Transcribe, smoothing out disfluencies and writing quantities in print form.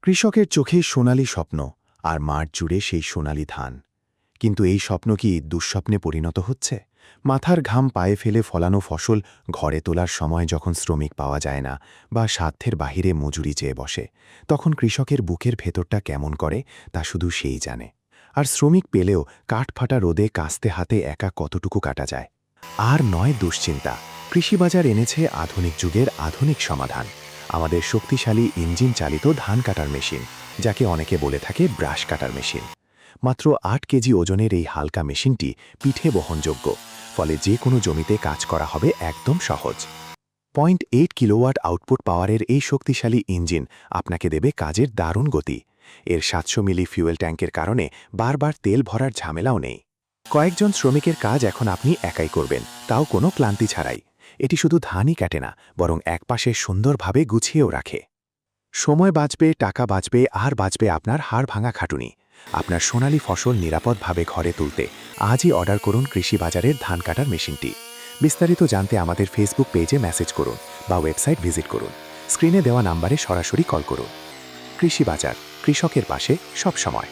কৃষকের চোখে সোনালি স্বপ্ন, আর মাঠ জুড়ে সেই সোনালি ধান। কিন্তু এই স্বপ্ন কি দুঃস্বপ্নে পরিণত হচ্ছে? মাথার ঘাম পায়ে ফেলে ফলানো ফসল ঘরে তোলার সময় যখন শ্রমিক পাওয়া যায় না, বা সাধ্যের বাহিরে মজুরি চেয়ে বসে, তখন কৃষকের বুকের ভেতরটা কেমন করে তা শুধু সেই জানে। আর শ্রমিক পেলেও কাঠফাটা রোদে কাস্তে হাতে একা কতটুকু কাটা যায়। আর নয় দুশ্চিন্তা, কৃষিবাজার এনেছে আধুনিক যুগের আধুনিক সমাধান। আমাদের শক্তিশালী ইঞ্জিন চালিত ধান কাটার মেশিন, যাকে অনেকে বলে থাকে ব্রাশ কাটার মেশিন। মাত্র ৮ কেজি ওজনের এই হালকা মেশিনটি পিঠে বহনযোগ্য, ফলে যে কোনো জমিতে কাজ করা হবে একদম সহজ। 0.8 কিলোওয়াট আউটপুট পাওয়ারের এই শক্তিশালী ইঞ্জিন আপনাকে দেবে কাজের দারুণ গতি। এর ৭০০ মিলি ফুয়েল ট্যাঙ্কের কারণে বারবার তেল ভরার ঝামেলাও নেই। কয়েকজন শ্রমিকের কাজ এখন আপনি একাই করবেন, তাও কোনো ক্লান্তি ছাড়াই। এটি শুধু ধানই কাটে না, বরং একপাশে সুন্দরভাবে গুছিয়েও রাখে। সময় বাঁচবে, টাকা বাঁচবে, আর বাঁচবে আপনার হাড় ভাঙা খাটুনি। আপনার সোনালী ফসল নিরাপদভাবে ঘরে তুলতে আজই অর্ডার করুন কৃষি বাজারের ধান কাটার মেশিনটি। বিস্তারিত জানতে আমাদের ফেসবুক পেজে মেসেজ করুন বা ওয়েবসাইট ভিজিট করুন। স্ক্রিনে দেওয়া নাম্বারে সরাসরি কল করুন। কৃষি বাজার, কৃষকের পাশে সবসময়।